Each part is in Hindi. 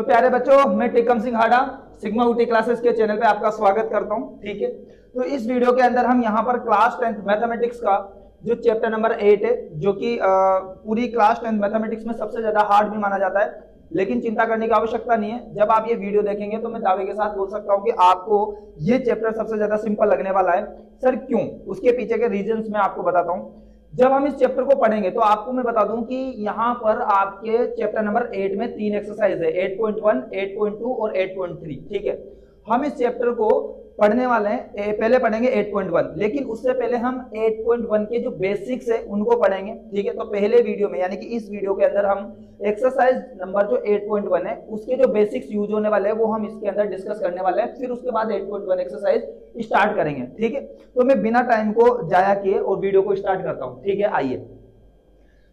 तो प्यारे बच्चों, मैं टेकम सिंह हाडा सिग्मा ऊटी क्लासेस के चैनल पे आपका स्वागत करता हूं। ठीक है, तो इस वीडियो के अंदर हम यहां पर क्लास 10th मैथमेटिक्स का जो चैप्टर नंबर 8 है, जो कि पूरी क्लास 10th मैथमेटिक्स में सबसे ज्यादा हार्ड भी माना जाता है, लेकिन चिंता करने की आवश्यकता नहीं है। जब आप ये वीडियो देखेंगे तो मैं दावे के साथ बोल सकता हूं कि आपको ये चैप्टर सबसे ज्यादा सिंपल लगने वाला है। सर क्यों? उसके पीछे के रीजंस मैं आपको बताता हूं। जब हम इस चैप्टर को पढ़ेंगे तो आपको मैं बता दूं कि यहां पर आपके चैप्टर नंबर 8 में 3 एक्सरसाइज है, 8.1, 8.2 और 8.3। ठीक है, हम इस चैप्टर को पढ़ने वाले हैं। पहले पढ़ेंगे 8.1, लेकिन उससे पहले हम 8.1 के जो बेसिक्स है उनको पढ़ेंगे। ठीक है, तो पहले वीडियो में यानी कि इस वीडियो के अंदर हम एक्सरसाइज नंबर जो 8.1 है उसके जो बेसिक्स यूज होने वाले हैं वो हम इसके अंदर डिस्कस करने वाले हैं। फिर उसके बाद 8.1 एक्सरसाइज स्टार्ट करेंगे। ठीक है, तो मैं बिना टाइम को जाया किए और वीडियो को स्टार्ट करता हूं। ठीक है, आइए।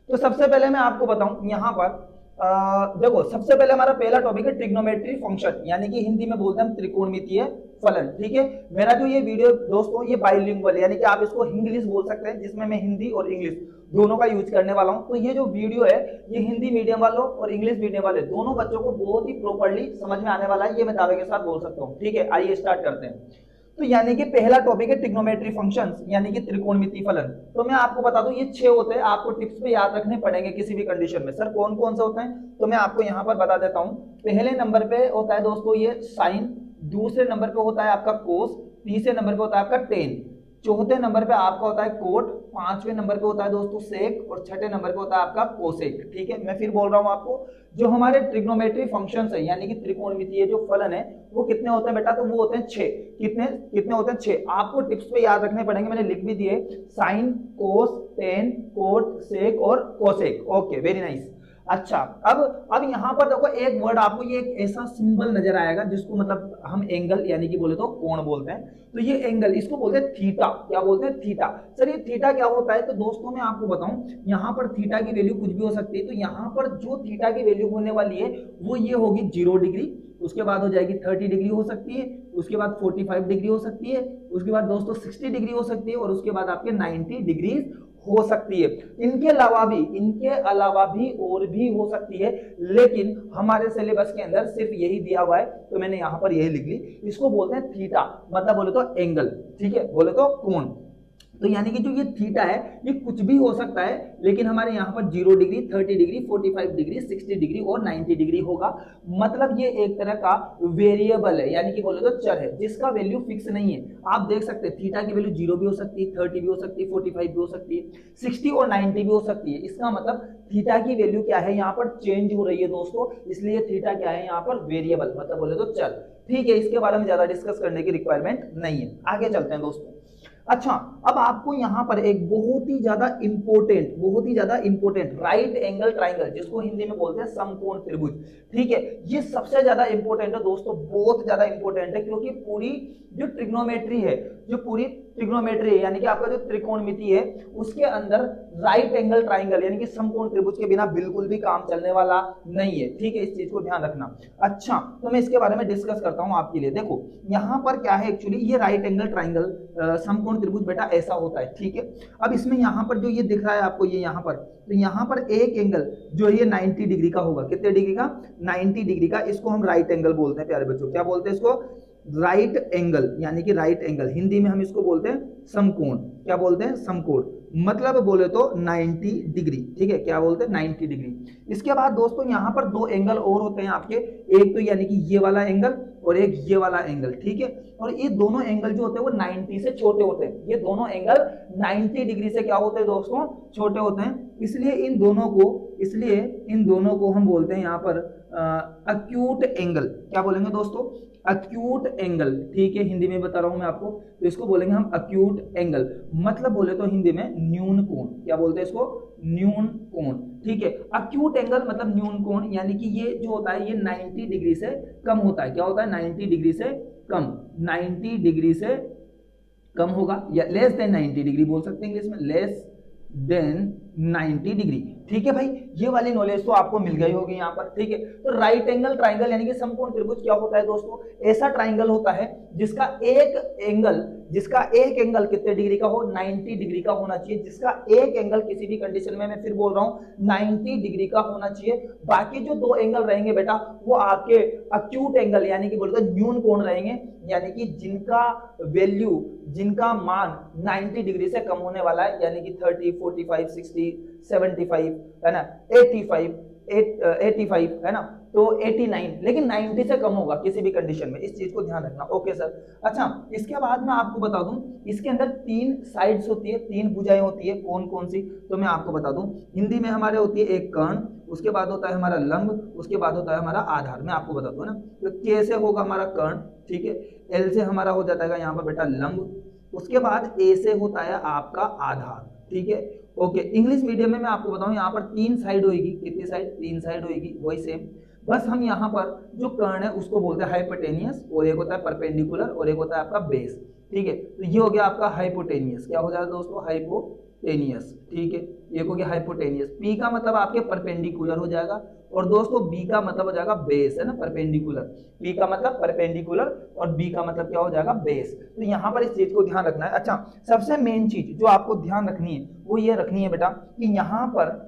तो सबसे पहले मैं आपको बताऊं यहां पर देखो, सबसे पहले हमारा पहला टॉपिक है ट्रिग्नोमेट्री फंक्शन, यानी कि हिंदी में बोलते हैं हम त्रिकोणमितीय फलन। ठीक है, मेरा जो ये वीडियो दोस्तों ये बाइलिंगुअल है, यानी कि आप इसको इंग्लिश बोल सकते हैं, जिसमें मैं हिंदी और इंग्लिश दोनों का यूज करने वाला हूं। तो ये जो वीडियो है ये हिंदी मीडियम वालों और इंग्लिश मीडियम वाले दोनों बच्चों को बहुत ही प्रॉपर्ली समझ में आने वाला है, ये मैं दावे के साथ बोल सकता हूं। ठीक है, आइए स्टार्ट करते हैं। तो यानी कि पहला टॉपिक है ट्रिग्नोमेट्री फंक्शंस, यानी कि त्रिकोणमितीय फलन। तो मैं आपको बता दूं ये 6 होते हैं, आपको टिप्स पे याद रखने पड़ेंगे किसी भी कंडीशन में। सर कौन कौन से होते हैं? तो मैं आपको यहां पर बता देता हूं। पहले नंबर पे होता है दोस्तों ये साइन, दूसरे नंबर पे होता है आपका कोस, तीसरे नंबर पे होता है आपका टेन, चौथे नंबर पे आपका होता है कोट, पांचवें नंबर पे होता है दोस्तों सेक, और छठे नंबर पे होता है आपका कोसेक। ठीक है, मैं फिर बोल रहा हूं आपको, जो हमारे ट्रिग्नोमेट्री फंक्शंस है यानी कि त्रिकोणमितीय जो फलन है वो कितने होते हैं बेटा? तो वो होते हैं 6। कितने कितने होते हैं? 6। आपको टिप्स पे याद रखने पड़ेंगे, मैंने लिख भी दिए, साइन, कोस, टेन, कोट, सेक और कोसेक। Okay, very nice. अच्छा, अब यहां पर देखो एक वर्ड आपको, ये एक ऐसा सिंबल नजर आएगा जिसको मतलब हम एंगल यानी कि बोले तो कोण बोलते हैं। तो ये एंगल, इसको बोलते हैं थीटा। क्या बोलते हैं? थीटा। सर ये थीटा क्या होता है? तो दोस्तों मैं आपको बताऊं, यहां पर थीटा की वैल्यू कुछ भी हो सकती है। तो यहां पर जो थीटा की वैल्यू होने वाली है वो ये होगी 0 डिग्री, उसके बाद हो जाएगी 30 डिग्री हो सकती है, उसके बाद 45 डिग्री हो सकती है, उसके बाद दोस्तों 60 डिग्री हो सकती है, और उसके बाद आपके 90 डिग्री हो सकती है। इनके अलावा भी और भी हो सकती है, लेकिन हमारे सिलेबस के अंदर सिर्फ यही दिया हुआ है, तो मैंने यहां पर यही लिख ली। इसको बोलते हैं थीटा, मतलब बोले तो एंगल। ठीक है, बोले तो कोण। तो यानी कि जो ये थीटा है ये कुछ भी हो सकता है, लेकिन हमारे यहाँ पर 0 डिग्री, 30 डिग्री, 45 डिग्री, 60 डिग्री और 90 डिग्री होगा। मतलब ये एक तरह का वेरिएबल है, यानी कि बोले तो चर है, जिसका वैल्यू फिक्स नहीं है। आप देख सकते हैं थीटा की वैल्यू 0 भी हो सकती है, 30 भी हो सकती है, 45 भी हो सकती है, 60 और 90 भी हो सकती है। इसका मतलब थीटा की वैल्यू क्या है यहाँ पर? चेंज हो रही है दोस्तों, इसलिए थीटा क्या है यहाँ पर? वेरिएबल, मतलब बोले तो चर। ठीक है, इसके बारे में ज्यादा डिस्कस करने की रिक्वायरमेंट नहीं है। आगे चलते हैं दोस्तों। अच्छा, अब आपको यहां पर एक बहुत ही ज्यादा इंपॉर्टेंट राइट एंगल ट्राइंगल, जिसको हिंदी में बोलते हैं समकोण त्रिभुज। ठीक है, ये सबसे ज्यादा इंपॉर्टेंट है दोस्तों, बहुत ज्यादा इंपॉर्टेंट है, क्योंकि पूरी जो ट्रिग्नोमेट्री है, यानी कि आपका जो त्रिकोणमिति है उसके अंदर राइट एंगल ट्राइंगल यानी कि समकोण त्रिभुज के बिना बिल्कुल भी काम चलने वाला नहीं है। ठीक है, इस चीज को ध्यान रखना। अच्छा, तो मैं इसके बारे में डिस्कस करता हूं आपके लिए। देखो यहां पर क्या है, एक्चुअली ये राइट एंगल ट्राइंगल समकोण त्रिभुज बेटा ऐसा होता है। ठीक है, अब इसमें यहां पर जो ये दिख रहा है आपको, ये यहां पर, तो यहां पर एक एंगल जो ये 90 डिग्री का होगा। कितने डिग्री का? 90 डिग्री का। इसको हम राइट एंगल बोलते हैं प्यारे बच्चों। क्या बोलते हैं इसको? राइट एंगल, यानी कि राइट एंगल, हिंदी में हम इसको बोलते हैं समकोण। क्या बोलते हैं? समकोण, मतलब बोले तो 90 डिग्री। ठीक है, क्या बोलते हैं? 90 डिग्री। इसके बाद दोस्तों यहां पर दो एंगल और होते हैं आपके, एक तो यानी कि ये वाला एंगल और एक ये वाला एंगल। ठीक है, और ये दोनों एंगल जो होते हैं वो 90 से छोटे होते हैं। ये दोनों एंगल 90 डिग्री से क्या होते हैं दोस्तों? छोटे होते हैं। इसलिए इन दोनों को हम बोलते हैं यहां पर अक्यूट एंगल। क्या बोलेंगे दोस्तों? Acute angle. ठीक है, हिंदी में बता रहा हूं मैं आपको, तो इसको बोलेंगे हम अक्यूट एंगल, मतलब बोले तो हिंदी में न्यून कोण। क्या बोलते हैं इसको? न्यून कोण। ठीक है, अक्यूट एंगल मतलब न्यून कोण, यानी कि ये जो होता है ये 90 डिग्री से कम होता है। क्या होता है? 90 डिग्री से कम, 90 डिग्री से कम होगा, या लेस देन 90 डिग्री बोल सकते हैं इंग्लिश में, लेस देन 90 डिग्री। ठीक है भाई, ये वाली नॉलेज तो आपको मिल गई होगी यहाँ पर। ठीक है, तो राइट एंगल ट्राइंगल यानी कि समकोण त्रिभुज क्या होता है दोस्तों? ऐसा ट्राइंगल होता है जिसका एक एंगल कितने डिग्री का हो? 90 डिग्री का होना चाहिए। जिसका एक एंगल किसी भी कंडीशन में, मैं फिर बोल रहा हूं, 90 डिग्री का होना चाहिए। बाकी जो दो एंगल रहेंगे बेटा वो आपके अक्यूट एंगल यानी कि बोलते हैं न्यून कोण रहेंगे, यानी कि जिनका मान 90 डिग्री से कम होने वाला है, यानी कि 30, 45, 60, 75 है ना, 85 है ना, तो 89, लेकिन 90 से कम होगा किसी भी कंडीशन में, इस चीज को ध्यान रखना। Okay sir. अच्छा, इसके बाद मैं आपको बता दूं, इसके अंदर 3 साइड्स होती है, 3 भुजाएं होती है। कौन कौन सी? तो मैं आपको बता दूं, हिंदी में हमारे होती है एक कर्ण, उसके बाद होता है हमारा लंब, उसके बाद होता है हमारा आधार। मैं आपको बता दूं ना, तो के से होगा हमारा कर्ण, ठीक है, एल से हमारा हो जाता है यहाँ पर बेटा लंब, उसके बाद ए से होता है आपका आधार। ठीक है, ओके। इंग्लिश मीडियम में मैं आपको बताऊं, यहाँ पर 3 साइड होगी। कितनी साइड? 3 साइड होगी, वही सेम। बस हम यहाँ पर जो कर्ण है उसको बोलते हैं हाइपोटेनियस, और एक होता है परपेंडिकुलर, और एक होता है आपका बेस। ठीक है, तो ये हो गया आपका हाइपोटेनियस। क्या हो जाएगा दोस्तों? हाइपोटेनियस। ठीक है, एक हो गया हाइपोटेनियस। पी का मतलब आपके परपेंडिकुलर हो जाएगा, और दोस्तों बी का मतलब हो जाएगा बेस, है ना, परपेंडिकुलर। पी का मतलब परपेंडिकुलर और बी का मतलब क्या हो जाएगा? बेस। तो यहाँ पर इस चीज को ध्यान रखना है। अच्छा, सबसे मेन चीज जो आपको ध्यान रखनी है वो ये रखनी है बेटा कि यहाँ पर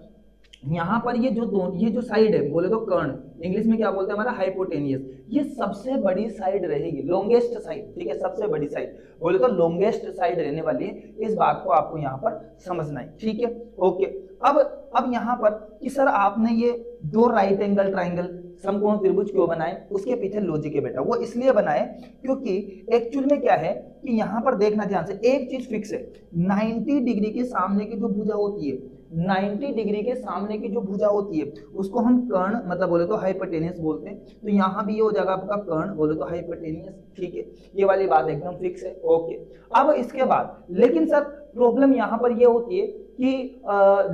ये जो साइड है, बोले तो कर्ण, इंग्लिश में क्या बोलते हैं हमारा? हाइपोटेनियस। ये सबसे बड़ी साइड रहेगी, लॉन्गेस्ट साइड। ठीक है, सबसे बड़ी साइड बोले तो लॉन्गेस्ट साइड रहने वाली है। इस बात को आपको यहाँ पर समझना है। ठीक है, ओके। अब यहाँ पर कि सर आपने ये 2 राइट एंगल ट्राइंगल समकोण त्रिभुज क्यों बनाए? उसके पीछे लॉजिक है बेटा। वो इसलिए बनाए क्योंकि एक्चुअल में क्या है कि यहाँ पर देखना ध्यान से, एक चीज फिक्स है, 90 डिग्री के सामने की जो भुजा होती है, 90 डिग्री के सामने की जो भुजा होती है उसको हम कर्ण मतलब बोले तो हाइपोटेनियस बोलते हैं। तो यहाँ भी ये हो जाएगा आपका कर्ण, बोले तो हाइपोटेनियस। ठीक है, ये वाली बात एकदम फिक्स है। ओके, अब इसके बाद लेकिन सर प्रॉब्लम यहाँ पर ये होती है कि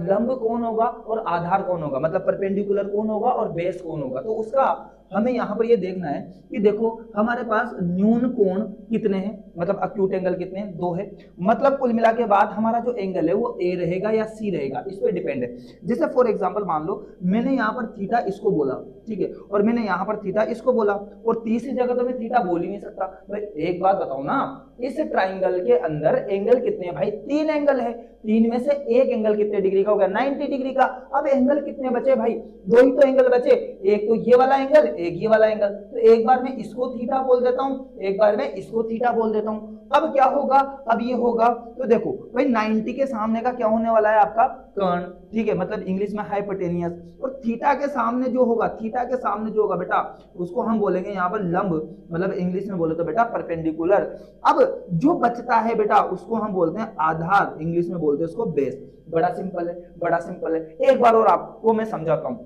लंब कौन होगा और आधार कौन होगा, मतलब परपेंडिकुलर कौन होगा और बेस कौन होगा। तो उसका हमें यहाँ पर ये देखना है कि देखो हमारे पास न्यून कोण कितने हैं, मतलब अक्यूट एंगल कितने हैं? 2 है। मतलब कुल मिला के बाद हमारा जो एंगल है वो ए रहेगा या सी रहेगा, इस पर डिपेंड है। जैसे फॉर एग्जांपल मान लो मैंने यहाँ पर थीटा इसको बोला, ठीक है, और मैंने यहाँ पर थीटा इसको बोला, और तीसरी जगह तो मैं थीटा बोल ही नहीं सकता। भाई एक बात बताओ ना, इस ट्राइंगल के अंदर एंगल कितने हैं भाई? 3 एंगल है। 3 में से एक एंगल कितने डिग्री का हो गया? 90 डिग्री का। अब एंगल कितने बचे भाई? 2 ही तो एंगल बचे, एक तो ये वाला एंगल, एक ये वाला एंगल। तो एक बार मैं इसको थीटा बोल देता हूं, एक बार मैं इसको थीटा बोल देता हूं। अब क्या होगा? अब ये होगा, तो देखो भाई 90 के सामने का क्या होने वाला है? आपका कर्ण। ठीक है, मतलब इंग्लिश में हाइपोटेनियस। और थीटा के सामने जो होगा, थीटा के सामने जो होगा बेटा उसको हम बोलेंगे यहाँ पर लंब, मतलब इंग्लिश में बोले तो बेटा परपेंडिकुलर। अब जो बचता है बेटा उसको हम बोलते हैं आधार, इंग्लिश में बोलते हैं उसको बेस। बड़ा सिंपल है, बड़ा सिंपल है। एक बार और आपको मैं समझाता हूं।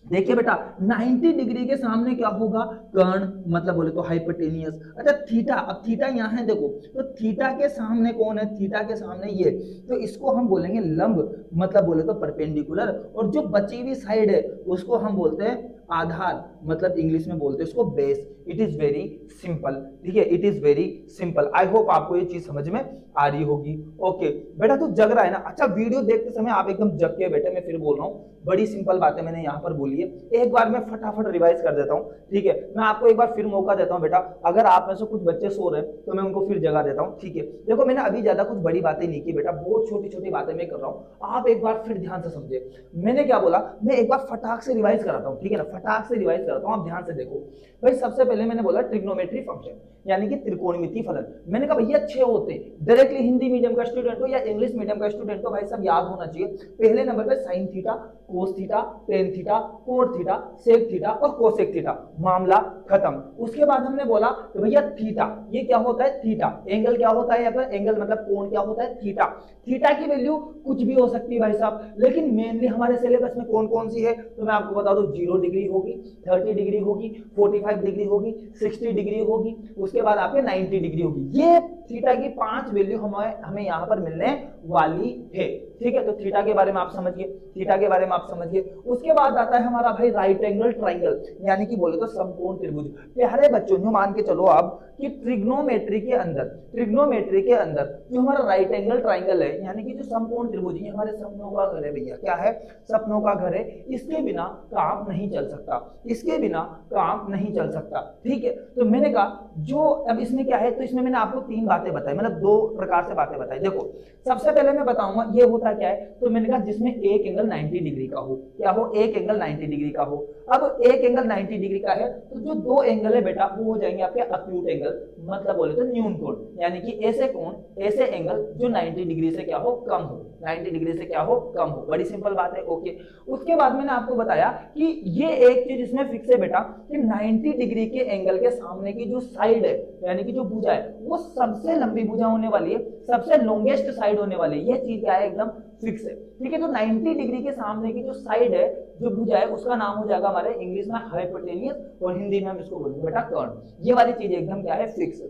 देखिए बेटा 90 डिग्री के सामने क्या होगा? कर्ण, मतलब बोले तो हाइपोटेनियस। अच्छा थीटा, अब थीटा यहाँ है देखो, तो थीटा के सामने कौन है? थीटा के सामने ये, तो इसको हम बोलेंगे लंब, मतलब बोले तो परपेंडिकुलर। और जो बची हुई साइड है उसको हम बोलते हैं आधार, मतलब इंग्लिश में बोलते हैं उसको base. It is very simple. ठीक है, it is very simple. I hope आपको ये चीज समझ में आ रही होगी। ओके बेटा, तो जग रहा है ना? अच्छा, वीडियो देखते समय आप एकदम जग के बैठे, मैं फिर बोल रहा हूँ, बड़ी सिंपल बातें मैंने यहाँ पर बोली है। एक बार मैं फटाफट रिवाइज कर देता हूँ। ठीक है, मैं आपको एक बार फिर मौका देता हूँ बेटा, अगर आप में से कुछ बच्चे सो रहे हैं तो मैं उनको फिर जगा देता हूँ। ठीक है, देखो मैंने अभी ज्यादा कुछ बड़ी बातें नहीं की बेटा, बहुत छोटी छोटी बातें मैं कर रहा हूँ, आप एक बार फिर ध्यान से समझे। मैंने क्या बोला, मैं एक बार फटाक से रिवाइज कराता हूँ। ठीक है ना, फटाक से रिवाइज कराता हूँ, आप ध्यान से देखो भाई। सबसे पहले मैंने बोला ट्रिग्नोमेट्री फंक्शन, यानी कि त्रिकोणमिति फलन। मैंने कहा भैया 6 होते हैं। डायरेक्टली हिंदी मीडियम का स्टूडेंट हो या इंग्लिश मीडियम का स्टूडेंट हो, भाई सब याद होना चाहिए। पहले नंबर पे sine theta, cos theta, tan theta, cot theta, sec theta और कोसेक थीटा, मामला खत्म। उसके बाद हमने बोला तो भैया थीटा, ये क्या होता है? थीटा। एंगल क्या होता है? अगर एंगल मतलब कोण क्या होता है? थीटा। थीटा की वैल्यू कुछ भी हो सकती है भाई साहब, लेकिन मेनली हमारे सिलेबस में कौन कौन सी है तो मैं आपको बता दूं, 0 डिग्री होगी, 30 डिग्री होगी, 45 डिग्री होगी, 60 डिग्री होगी, उसके बाद आपके 90 डिग्री होगी। ये थीटा की 5 वैल्यू हमें यहाँ पर मिलने वाली है। ठीक है, तो थीटा के बारे में आप समझिए, थीटा के बारे में आप समझिए। उसके बाद आता है हमारा भाई राइट एंगल ट्राइंगल, यानी कि बोले तो समकोण त्रिभुज। प्यारे बच्चों जो मान के चलो आप कि ट्रिग्नोमेट्री के अंदर जो हमारा राइट एंगल ट्राइंगल है, यानी कि जो समकोण त्रिभुज है, हमारे सपनों का घर है भैया। क्या है? सपनों का घर है। इसके बिना काम नहीं चल सकता, इसके बिना काम नहीं चल सकता। ठीक है, तो मैंने कहा जो अब इसमें क्या है, तो इसमें मैंने आपको तीन बातें बताई, मतलब दो प्रकार से बातें बताई। देखो सबसे पहले मैं बताऊंगा ये होता क्या है, तो मैंने कहा जिसमें एक एंगल 90 डिग्री का हो। क्या हो? एक एंगल 90 डिग्री का हो। अब एक एंगल 90 डिग्री का है तो जो दो एंगल है बेटा वो हो जाएंगे आपके अक्यूट एंगल, मतलब बोले तो न्यून कोण, यानी कि ऐसे कोण, ऐसे एंगल जो 90 डिग्री से क्या हो, कम हो, 90 डिग्री से क्या हो, कम हो। बड़ी सिंपल बात है। ओके, उसके बाद मैंने आपको बताया कि ये एक चीज इसमें फिक्स है बेटा कि 90 डिग्री के एंगल के सामने की जो साइड है, यानी कि जो भुजा है, वो सबसे लंबी भुजा होने वाली है, सबसे लॉन्गेस्ट साइड होने वाली है। ये चीज क्या है? एकदम फिक्स है। ठीक है, तो 90 डिग्री के सामने की जो साइड है, जो भुजा है, उसका नाम हो जाएगा हमारे इंग्लिश में हाइपोटेनियस, और हिंदी में हम इसको बोलेंगे बेटा कर्ण। ये वाली चीज एकदम क्या है? फिक्स।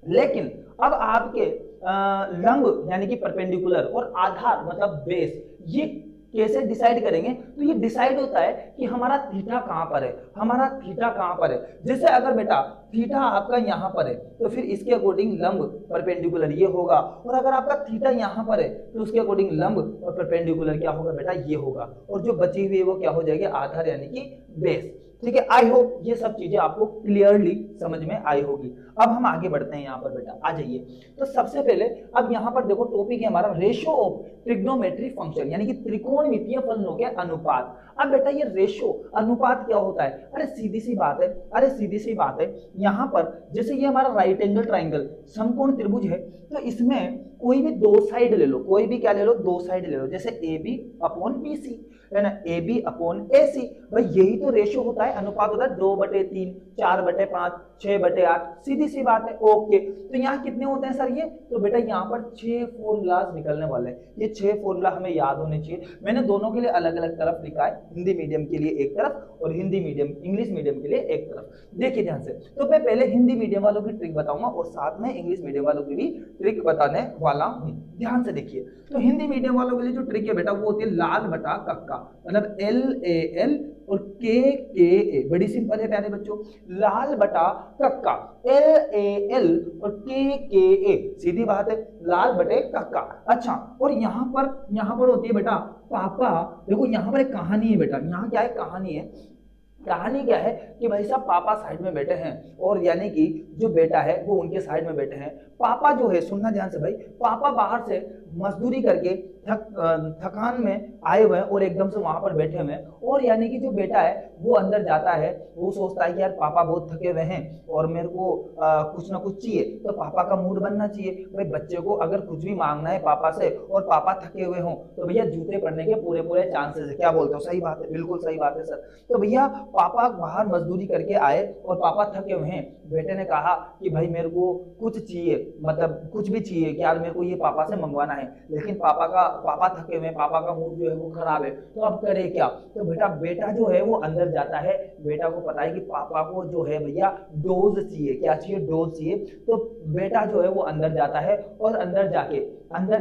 लेकिन अब आपके लंब यानी कि परपेंडिकुलर और आधार मतलब बेस, ये कैसे डिसाइड करेंगे? तो ये डिसाइड होता है कि हमारा थीटा कहां पर है, हमारा थीटा कहां पर है। जैसे अगर बेटा थीटा आपका यहां पर है तो फिर इसके अकॉर्डिंग लंब परपेंडिकुलर ये होगा, और अगर आपका थीटा यहां पर है तो उसके अकॉर्डिंग लंब और परपेंडिकुलर क्या होगा बेटा? ये होगा, और जो बची हुई है वो क्या हो जाएगी? आधार यानी कि बेस। ठीक है, आई होप ये सब चीजें आपको क्लियरली समझ में आई होगी। अब हम आगे बढ़ते हैं यहाँ पर बेटा, आ जाइए। तो सबसे पहले अब यहाँ पर देखो टॉपिक है हमारा रेशियो ऑफ ट्रिग्नोमेट्री फंक्शन, यानी कि त्रिकोणमितीय फलनों के अनुपात। अब बेटा ये रेशियो अनुपात क्या होता है? अरे सीधी सी बात है, यहाँ पर जैसे ये हमारा राइट एंगल ट्राइंगल समकोण त्रिभुज है, तो इसमें कोई भी दो साइड ले लो, कोई भी क्या ले लो? दो साइड ले लो, जैसे A B upon B C, है ना, ए बी अपॉन ए सी। भाई यही तो रेशियो होता है, अनुपात होता है 2/3, 4/5, 6/8, सीधी सी बात है। ओके, तो यहाँ कितने होते हैं सर ये? तो बेटा यहाँ पर 6 फॉर्मूलाज निकलने वाले हैं। ये 6 फॉर्मूला हमें याद होने चाहिए। मैंने दोनों के लिए अलग अलग तरफ लिखा है, हिंदी मीडियम के लिए एक तरफ और हिंदी मीडियम इंग्लिश मीडियम के लिए एक तरफ। देखिए ध्यान से, तो मैं पहले हिंदी मीडियम वालों की ट्रिक बताऊंगा और साथ में इंग्लिश मीडियम वालों की भी ट्रिक बताने वाला हूं। ध्यान से देखिए, तो हिंदी मीडियम वालों के लिए जो ट्रिक है बेटा वो होती है लाल बटा कक्का, मतलब LAL और KKA। बड़ी सिंपल है प्यारे बच्चों, लाल बटा कक्का, LAL और KKA, सीधी बात है, लाल बटे कक्का। अच्छा, और यहाँ पर होती है बेटा पापा। देखो यहाँ पर एक कहानी है बेटा, यहाँ क्या है? कहानी क्या है कि भाई साहब पापा साइड में बैठे हैं, और यानी कि जो बेटा है वो उनके साइड में बैठे हैं। पापा जो है, सुनना ध्यान से भाई, पापा बाहर से मजदूरी करके थकान में आए हुए हैं और एकदम से वहां पर बैठे हुए हैं, और यानी कि जो बेटा है वो अंदर जाता है, वो सोचता है कि यार पापा बहुत थके हुए हैं और मेरे को कुछ ना कुछ चाहिए, तो पापा का मूड बनना चाहिए। भाई बच्चे को अगर कुछ भी मांगना है पापा से और पापा थके हुए हों तो भैया जूते पड़ने के पूरे चांसेस है। क्या बोलते हो? सही बात है, बिल्कुल सही बात है सर। तो भैया पापा बाहर मजदूरी करके आए और पापा थके हुए हैं, बेटे ने कहा कि भाई मेरे को कुछ चाहिए, मतलब कुछ भी चाहिए कि यार मेरे को ये पापा से मंगवाना है, लेकिन पापा थके हुए, पापा का मूड जो है वो खराब है, तो अब करे क्या? तो बेटा जो है वो अंदर जाता है। बेटा को पता है कि पापा को जो है भैया डोज चाहिए। क्या चाहिए? डोज चाहिए। तो बेटा जो है वो अंदर जाता है और अंदर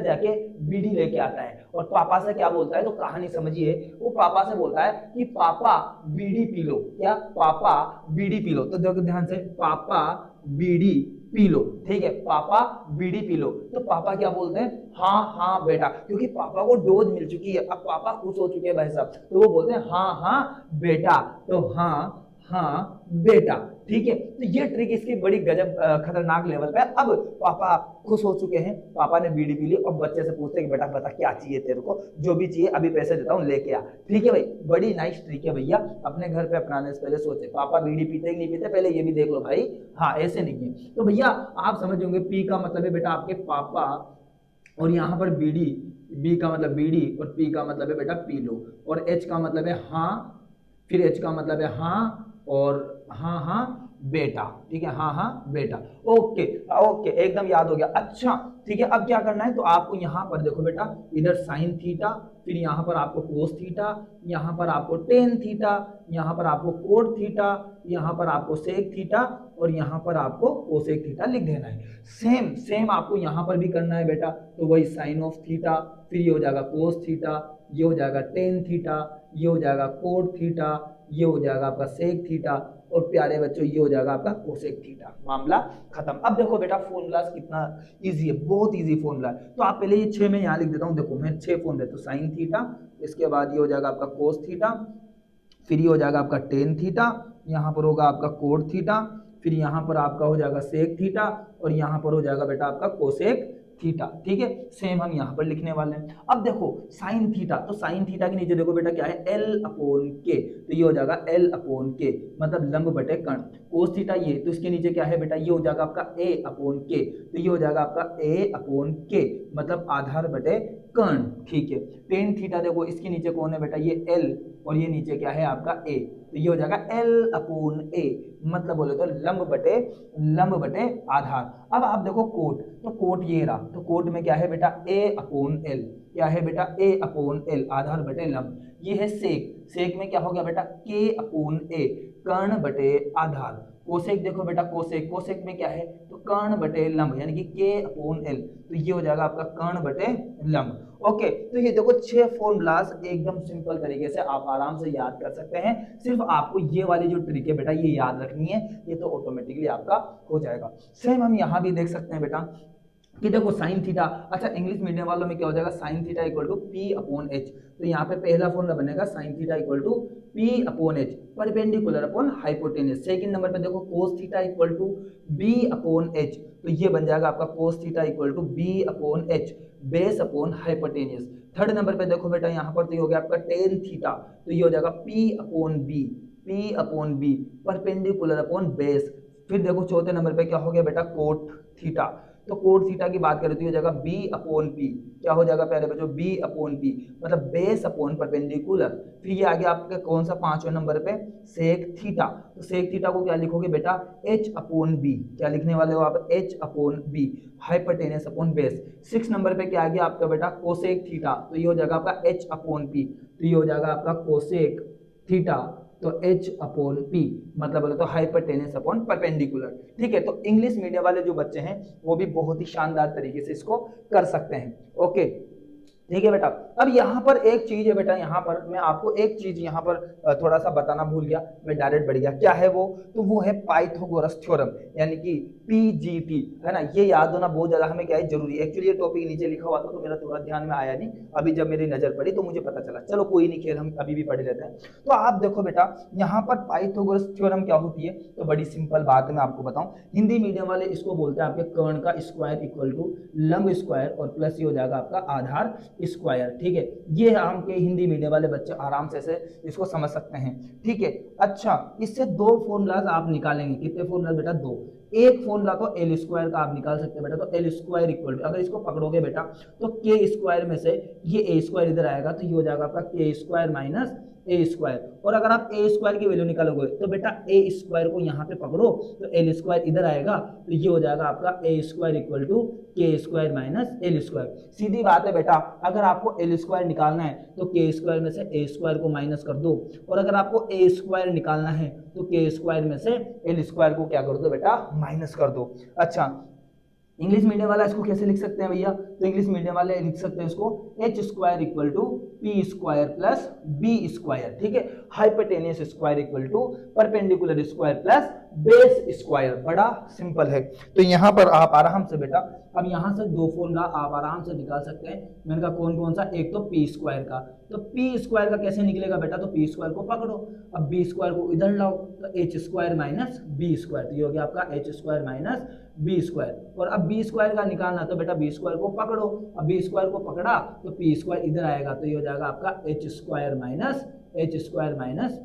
जाके बीड़ी लेके आता है और पापा से क्या बोलता है? तो कहानी समझिए, वो पापा से बोलता है कि पापा बीड़ी पी लो। क्या? पापा बीड़ी पी लो। तो देखो ध्यान से, पापा बीड़ी पी लो। ठीक है, पापा बीड़ी पी लो। तो पापा क्या बोलते हैं? हाँ बेटा, क्योंकि पापा को डोज मिल चुकी है, अब पापा खुश हो चुके हैं भाई साहब, तो वो बोलते हैं हाँ बेटा। तो हाँ बेटा। ठीक है, तो ये ट्रिक इसकी बड़ी गजब खतरनाक लेवल पे। अब पापा खुश हो चुके हैं, पापा ने बीड़ी पी ली और बच्चे से पूछते हैं कि बेटा बता क्या चाहिए तेरे को, जो भी चाहिए अभी पैसे देता हूँ लेके आ। ठीक है भाई, बड़ी नाइस ट्रिक है भैया, अपने घर पे अपनाने से पहले सोचे पापा बीड़ी पीते कि नहीं पीते, पहले ये भी देख लो भाई। हाँ, ऐसे नहीं है। तो भैया आप समझ होंगे, पी का मतलब है बेटा आपके पापा, और यहाँ पर बीड़ी, बी का मतलब बीड़ी और पी का मतलब है बेटा पी लो, और एच का मतलब है हाँ, फिर एच का मतलब है हाँ, और हाँ बेटा, ठीक है, हाँ हाँ बेटा, ओके ओके, एकदम याद हो गया। अच्छा ठीक है, अब क्या करना है, तो आपको यहाँ पर देखो बेटा, इधर साइन थीटा, फिर यहाँ पर आपको कोस थीटा, यहाँ पर आपको टेन थीटा, यहाँ पर आपको कोट थीटा, यहाँ पर आपको सेक थीटा, और यहाँ पर आपको कोसेक थीटा लिख देना है। सेम सेम आपको यहाँ पर भी करना है बेटा, तो वही साइन ऑफ थीटा, फिर ये हो जाएगा कोस थीटा, ये हो जाएगा टेन थीटा, ये हो जाएगा कोट थीटा, ये हो जाएगा आपका सेक थीटा, और प्यारे बच्चों ये हो जाएगा आपका कोसेक थीटा। मामला खत्म। अब देखो बेटा फॉर्मूलाज कितना इजी है, बहुत इजी फॉर्मूला है। तो आप पहले ये 6 में यहाँ लिख देता हूँ, देखो मैं 6 फॉर्मूला, तो साइन थीटा, इसके बाद ये हो जाएगा आपका कोस थीटा, फिर ये हो जाएगा आपका टेन थीटा, यहाँ पर होगा आपका कोट थीटा, फिर यहाँ पर आपका हो जाएगा सेक थीटा, और यहाँ पर हो जाएगा बेटा आपका कोसेक थीटा। ठीक है, सेम हम यहाँ पर लिखने वाले हैं। अब देखो साइन थीटा, तो साइन थीटा के नीचे देखो बेटा क्या है, एल अपॉन के, तो ये हो जाएगा एल अपॉन के, मतलब लंब बटे कर्ण। कोस थीटा ये, तो इसके नीचे क्या है बेटा, ये हो जाएगा आपका ए अपॉन के, तो ये हो जाएगा आपका ए अपॉन के, मतलब आधार बटे कर्ण। ठीक है, टेन थीटा देखो इसके नीचे कौन है बेटा, ये एल, और ये नीचे क्या है आपका ए, तो ये हो जाएगा एल अपॉन ए, मतलब बोले तो लंब बटे आधार। अब आप देखो कोट, तो कोट ये रहा, तो कोट में क्या है बेटा, ए अपॉन एल, क्या है बेटा, ए अपॉन एल, आधार बटे लंब। ये है सेक, सेक में क्या हो गया बेटा, के अपॉन ए, कर्ण बटे आधार। कोसेक देखो बेटा, कोसेक, कोसेक में क्या है, तो कर्ण बटे लंब, यानी कि के अपॉन एल, तो ये हो जाएगा आपका कर्ण बटे लंब। ओके, तो ये देखो 6 फॉर्मूलाज एकदम सिंपल तरीके से आप आराम से याद कर सकते हैं। सिर्फ आपको ये वाली जो ट्रिक है बेटा ये याद रखनी है, ये तो ऑटोमेटिकली आपका हो जाएगा। सेम हम यहाँ भी देख सकते हैं बेटा कि देखो साइन थीटा, अच्छा इंग्लिश मीडियम वालों में क्या हो जाएगा, sine theta equal to P upon H, तो यहाँ पे पहला फॉर्मूला बनेगा sine theta equal to P upon H, perpendicular upon hypotenuse. Second number पे देखो cos theta equal to B upon H, तो ये बन जाएगा आपका cos theta equal to B upon H, base upon hypotenuse. Third number पे देखो बेटा यहाँ पर तो ये हो गया आपका टेन थीटा, तो ये हो जाएगा P upon B, perpendicular upon base. फिर देखो चौथे नंबर पे क्या हो गया बेटा, कोट थीटा, तो कोट थीटा की बात करें तो ये हो जाएगा बी अपॉन पी, क्या हो जाएगा प्यारे बच्चों, बी अपॉन पी, मतलब बेस अपॉन परपेंडिकुलर। फिर ये आगे आपके कौन सा पांचवें नंबर पे, सेक थीटा, तो सेक थीटा को क्या लिखोगे बेटा, एच अपॉन बी, क्या लिखने वाले हो आप, H upon B, hypotenuse upon base. 6 number पे क्या आ गया आपका बेटा, कोसेक थीटा, तो ये हो जाएगा आपका एच अपॉन पी, तो ये हो जाएगा आपका कोसेक थीटा, तो h अपॉन पी, मतलब बोले तो हाइपोटेनस अपॉन परपेंडिकुलर। ठीक है, तो इंग्लिश मीडियम वाले जो बच्चे हैं वो भी बहुत ही शानदार तरीके से इसको कर सकते हैं। ओके ठीक है बेटा। अब यहाँ पर एक चीज है बेटा, यहाँ पर मैं आपको एक चीज यहाँ पर थोड़ा सा बताना भूल गया, मैं डायरेक्ट बढ़ गया, क्या है वो, तो वो है पाइथागोरस थ्योरम, यानी कि पीजीटी, है ना। ये याद होना बहुत ज्यादा हमें क्या है जरूरी है। एक्चुअली ये टॉपिक नीचे लिखा हुआ था तो मेरा थोड़ा ध्यान में आया नहीं, अभी जब मेरी नजर पड़ी तो मुझे पता चला, चलो कोई नहीं, खेल हम अभी भी पढ़ लेते हैं। तो आप देखो बेटा यहाँ पर पाइथागोरस थ्योरम क्या होती है, तो बड़ी सिंपल बात है, मैं आपको बताऊं। हिंदी मीडियम वाले इसको बोलते हैं आपके कर्ण का स्क्वायर इक्वल टू लंब स्क्वायर, और प्लस ये हो जाएगा आपका आधार स्क्वायर। ठीक है, ये हम के हिंदी मीडियम वाले बच्चे आराम से इसको समझ सकते हैं। ठीक है, अच्छा इससे 2 फॉर्मूलाज आप निकालेंगे, कितने फॉर्मूला बेटा, 2। एक फॉर्मूला तो एल स्क्वायर का आप निकाल सकते हैं बेटा, तो एल स्क्वायर इक्वल टू, अगर इसको पकड़ोगे बेटा तो के स्क्वायर में से ये ए स्क्वायर इधर आएगा, तो ये हो जाएगा आपका के स्क्वायर माइनस ए स्क्वायर। और अगर आप ए स्क्वायर की वैल्यू निकालोगे तो बेटा ए स्क्वायर को यहाँ पे पकड़ो तो एल स्क्वायर इधर आएगा, तो ये हो जाएगा आपका ए स्क्वायर इक्वल टू के स्क्वायर माइनस एल स्क्वायर। सीधी बात है बेटा, अगर आपको एल स्क्वायर निकालना है तो के स्क्वायर में से ए स्क्वायर को माइनस कर दो, और अगर आपको ए स्क्वायर निकालना है तो के स्क्वायर में से एल स्क्वायर को क्या कर दो बेटा, माइनस कर दो। अच्छा इंग्लिश मीडियम वाला इसको कैसे लिख सकते हैं भैया, तो इंग्लिश मीडियम वाले लिख सकते हैं इसको H square equal to P square plus B square. ठीक है, hypotenuse square equal to perpendicular square plus base square. बड़ा सिंपल है। तो यहाँ पर आप आराम से बेटा, अब यहाँ से 2 फॉर्मूला आप आराम से निकाल सकते हैं। मैंने कहा कौन कौन सा, एक तो पी स्क्वायर का, तो पी स्क्वायर का कैसे निकलेगा बेटा, तो पी स्क्वायर को पकड़ो, अब बी स्क्वायर को इधर लाओ, तो H square minus B square, तो ये हो गया आपका H square minus B square. और अब बी स्क्वायर का निकालना तो बेटा बी स्क्वायर को पकड़ो, अब बी स्क्वायर को पकड़ा तो पी स्क्वायर इधर आएगा, तो ये हो जाएगा आपका H square minus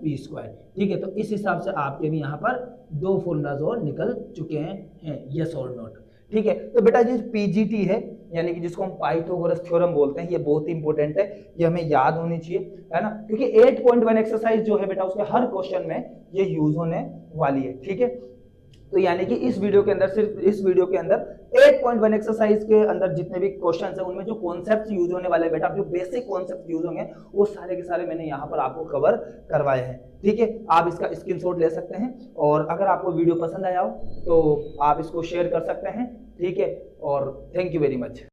P square. ठीक है, तो इस हिसाब से आपके भी यहाँ पर 2 फॉर्मूलाज और निकल चुके हैं, यस और नॉट। ठीक है, तो बेटा ये पीजीटी है, यानी कि जिसको हम पाइथागोरस थ्योरम बोलते हैं, ये बहुत ही इंपॉर्टेंट है, ये हमें याद होनी चाहिए, है ना, क्योंकि 8.1 एक्सरसाइज जो है बेटा उसके हर क्वेश्चन में ये यूज होने वाली है। ठीक है, तो यानी कि इस वीडियो के अंदर, सिर्फ इस वीडियो के अंदर 8.1 एक्सरसाइज के अंदर जितने भी क्वेश्चंस हैं उनमें जो कॉन्सेप्ट्स यूज होने वाले बेटा, जो बेसिक कॉन्सेप्ट यूज होंगे वो सारे के सारे मैंने यहाँ पर आपको कवर करवाए हैं। ठीक है, आप इसका स्क्रीनशॉट ले सकते हैं और अगर आपको वीडियो पसंद आया हो तो आप इसको शेयर कर सकते हैं। ठीक है, और थैंक यू वेरी मच।